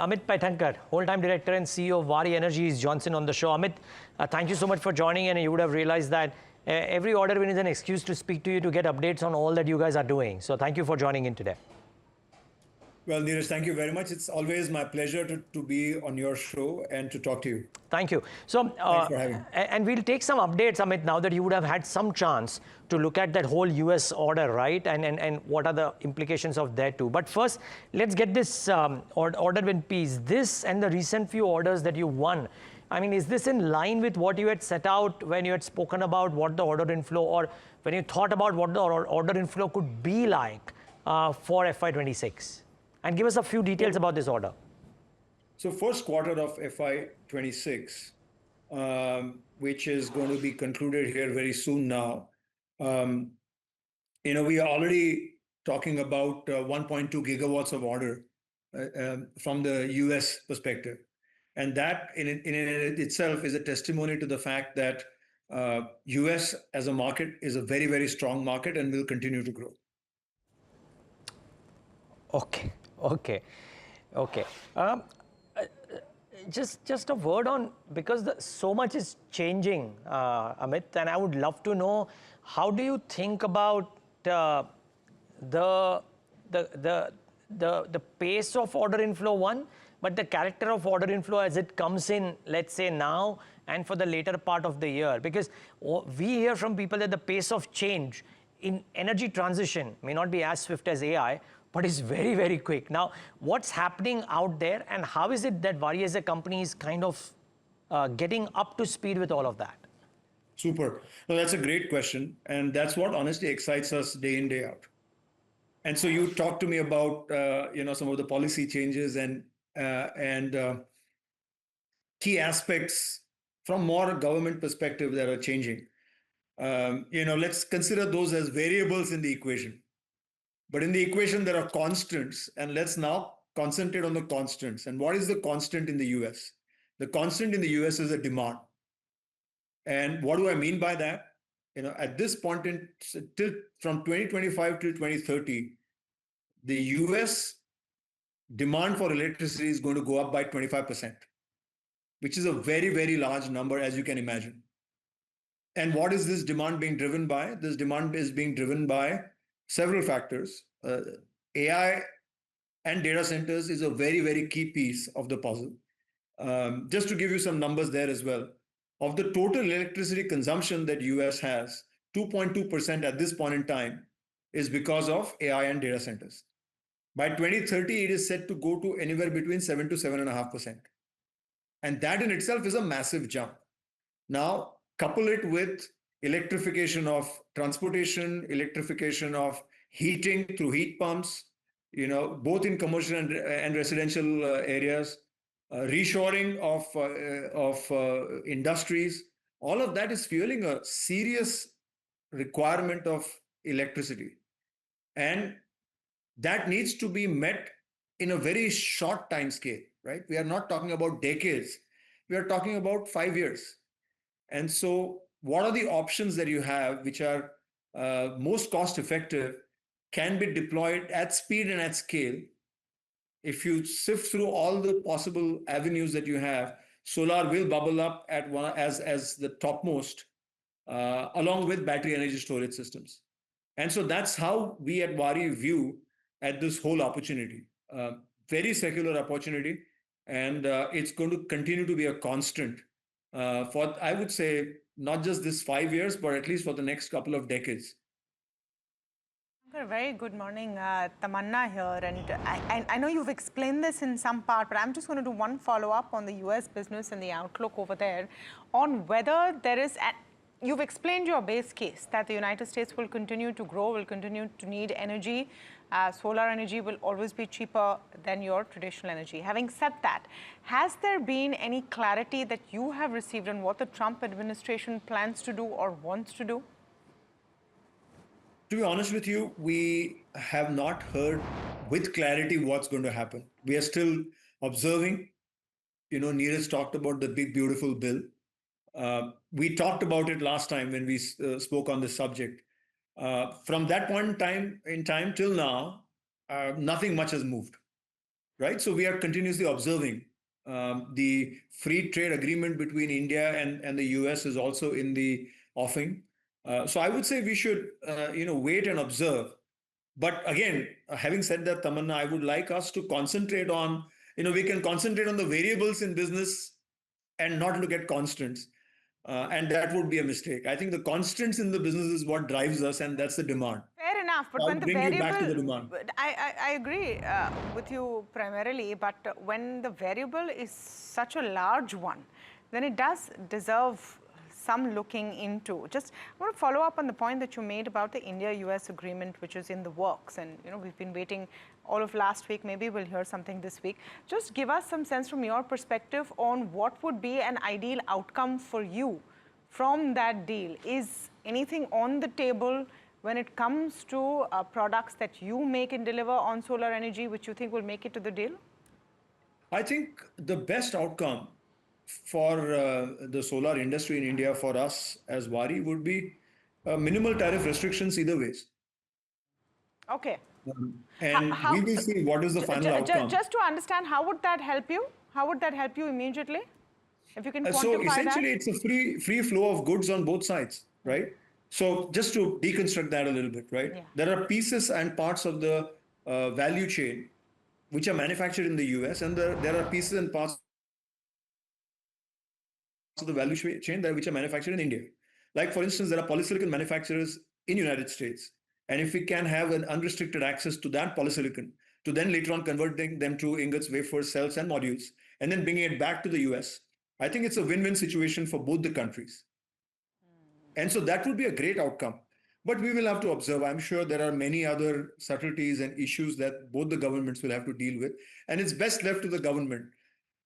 Amit Paithankar, whole-time director and CEO of Waaree Energies, Johnson on the show. Amit, thank you so much for joining, and you would have realized that every order win is an excuse to speak to you to get updates on all that you guys are doing. So thank you for joining in today. Well, Neeraj, thank you very much. It's always my pleasure to be on your show and to talk to you. Thank you. So, Thanks for having me. And we'll take some updates, Amit, now that you would have had some chance to look at that whole US order, right? And what are the implications of that too. But first, let's get this order win piece. This and the recent few orders that you won, I mean, is this in line with what you had set out when you had spoken about what the order inflow, or when you thought about what the order inflow could be like for FY26? And give us a few details about this order. So first quarter of FY26, which is going to be concluded here very soon now, we are already talking about 1.2 gigawatts of order from the US perspective. And that in itself is a testimony to the fact that US as a market is a very, very strong market and will continue to grow. Okay. Just a word on, because so much is changing, Amit, and I would love to know, how do you think about the pace of order inflow, one, but the character of order inflow as it comes in, let's say now and for the later part of the year? Because we hear from people that the pace of change in energy transition may not be as swift as AI, but it's very, very quick. Now, what's happening out there, and how is it that Waaree as a company is kind of getting up to speed with all of that? Super. No, that's a great question. And that's what honestly excites us day in, day out. And so you talked to me about, some of the policy changes and key aspects from more government perspective that are changing. Let's consider those as variables in the equation. But in the equation, there are constants, and let's now concentrate on the constants. And what is the constant in the US? The constant in the US is a demand. And what do I mean by that? At this point from 2025 to 2030, the US demand for electricity is going to go up by 25%, which is a very, very large number, as you can imagine. And what is this demand being driven by? This demand is being driven by several factors. AI and data centers is a very, very key piece of the puzzle. Just to give you some numbers there as well. Of the total electricity consumption that US has, 2.2% at this point in time is because of AI and data centers. By 2030, it is set to go to anywhere between 7 to 7.5%. And that in itself is a massive jump. Now, couple it with electrification of transportation, electrification of heating through heat pumps, both in commercial and residential areas, reshoring of industries. All of that is fueling a serious requirement of electricity. And that needs to be met in a very short time scale, right? We are not talking about decades. We are talking about 5 years. And so what are the options that you have which are most cost effective, can be deployed at speed and at scale? If you sift through all the possible avenues that you have, solar will bubble up as the topmost, along with battery energy storage systems. And so that's how we at Waaree view at this whole opportunity. Very secular opportunity, and it's going to continue to be a constant for, I would say, not just this 5 years, but at least for the next couple of decades. Very good morning, Tamanna here. And I know you've explained this in some part, but I'm just going to do one follow-up on the US business and the outlook over there on whether there is, you've explained your base case that the United States will continue to grow, will continue to need energy. Solar energy will always be cheaper than your traditional energy. Having said that, has there been any clarity that you have received on what the Trump administration plans to do or wants to do? To be honest with you, we have not heard with clarity what's going to happen. We are still observing. Neeraj talked about the big, beautiful bill. We talked about it last time when we spoke on this subject. From that point in time till now, nothing much has moved. right? So we are continuously observing. The free trade agreement between India and the US is also in the offing. So I would say we should, wait and observe. But again, having said that, Tamanna, I would like us to concentrate on, we can concentrate on the variables in business and not look at constants. And that would be a mistake. I think the constants in the business is what drives us, and that's the demand. Fair enough, but I'll when the bring you back to the variable, demand. I agree with you primarily, but when the variable is such a large one, then it does deserve some looking into. Just I want to follow up on the point that you made about the India-US agreement, which is in the works, and we've been waiting all of last week. Maybe we'll hear something this week. Just give us some sense from your perspective on what would be an ideal outcome for you from that deal. Is anything on the table when it comes to products that you make and deliver on solar energy, which you think will make it to the deal? I think the best outcome for the solar industry in India for us as Waaree would be minimal tariff restrictions either ways. Okay. And we will see what is the final outcome. Just to understand, how would that help you? How would that help you immediately? If you can quantify So essentially, that. it's a free flow of goods on both sides, right? So just to deconstruct that a little bit, right? Yeah. There are pieces and parts of the value chain which are manufactured in the US, and there are pieces and parts of the value chain which are manufactured in India. Like for instance, there are polysilicon manufacturers in United States, and if we can have an unrestricted access to that polysilicon, to then later on converting them to ingots, wafers, cells, and modules, and then bringing it back to the US, I think it's a win-win situation for both the countries. And so that would be a great outcome. But we will have to observe. I'm sure there are many other subtleties and issues that both the governments will have to deal with. And it's best left to the government.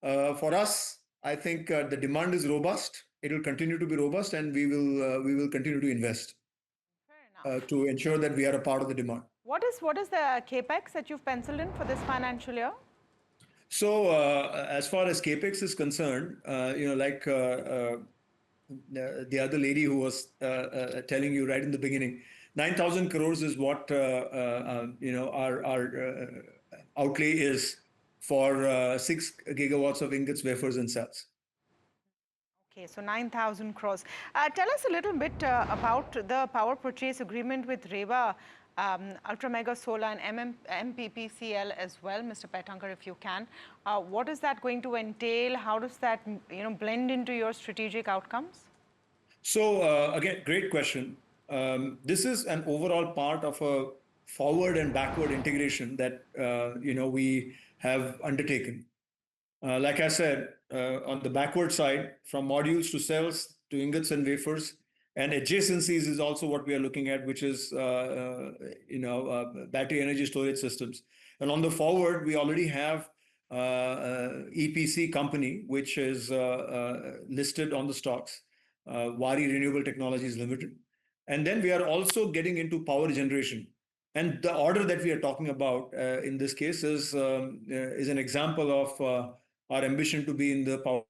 For us, I think the demand is robust. It will continue to be robust, and we will continue to invest to ensure that we are a part of the demand. What is the Capex that you've penciled in for this financial year? So as far as Capex is concerned, like the other lady who was telling you right in the beginning, 9,000 crores is what our outlay is for 6 gigawatts of ingots, wafers, and cells. Okay, so 9,000 crores. Tell us a little bit about the power purchase agreement with Rewa, Ultra Mega Solar and MPPCL as well, Mr. Paithankar, if you can. What is that going to entail? How does that blend into your strategic outcomes? So again, great question. This is an overall part of a forward and backward integration that we have undertaken. Like I said, on the backward side, from modules to cells to ingots and wafers, and adjacencies is also what we are looking at, which is battery energy storage systems. And on the forward, we already have EPC company, which is listed on the stocks, Waaree Renewable Technologies Limited. And then we are also getting into power generation. And the order that we are talking about in this case is an example of our ambition to be in the power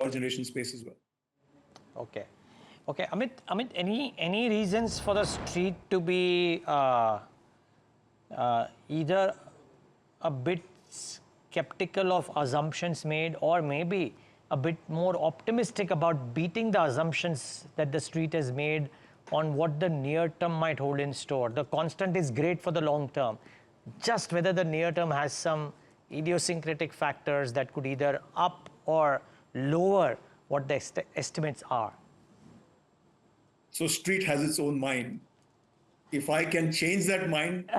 generation space as well. Okay. Okay, Amit, any reasons for the street to be either a bit skeptical of assumptions made, or maybe a bit more optimistic about beating the assumptions that the street has made on what the near term might hold in store? The constant is great for the long term. Just whether the near term has some idiosyncratic factors that could either up or lower what the estimates are. So street has its own mind. If I can change that mind,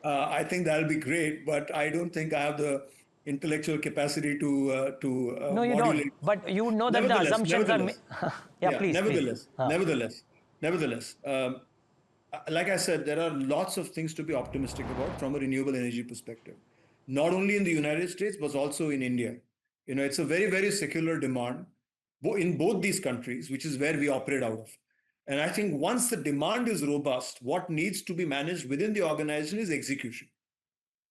I think that'll be great. But I don't think I have the intellectual capacity to No, you modulate. don't. But you know that the assumptions are. Yeah, please. Nevertheless, Please. nevertheless, like I said, there are lots of things to be optimistic about from a renewable energy perspective, not only in the United States, but also in India. It's a very, very secular demand in both these countries, which is where we operate out of. And I think once the demand is robust, what needs to be managed within the organization is execution.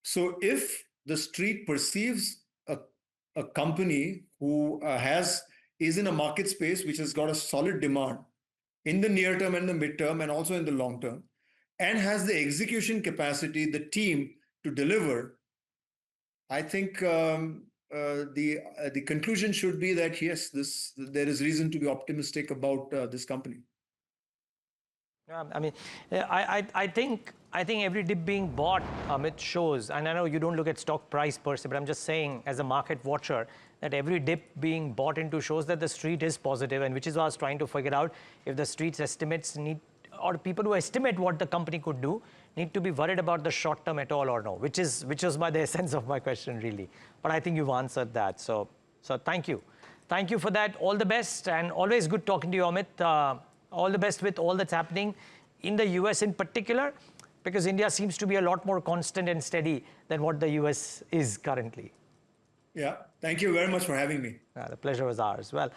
So if the street perceives a company who is in a market space which has got a solid demand in the near term and the midterm and also in the long term, and has the execution capacity, the team to deliver, I think the conclusion should be that yes, there is reason to be optimistic about this company. I mean, I think every dip being bought, Amit, shows, and I know you don't look at stock price per se, but I'm just saying as a market watcher that every dip being bought into shows that the street is positive, and which is what I was trying to figure out if the street's estimates need, or people who estimate what the company could do, need to be worried about the short term at all or no, which was the essence of my question really. But I think you've answered that. So thank you. Thank you for that. All the best, and always good talking to you, Amit. All the best with all that's happening in the US in particular, because India seems to be a lot more constant and steady than what the US is currently. Yeah, thank you very much for having me. The pleasure was ours. Well.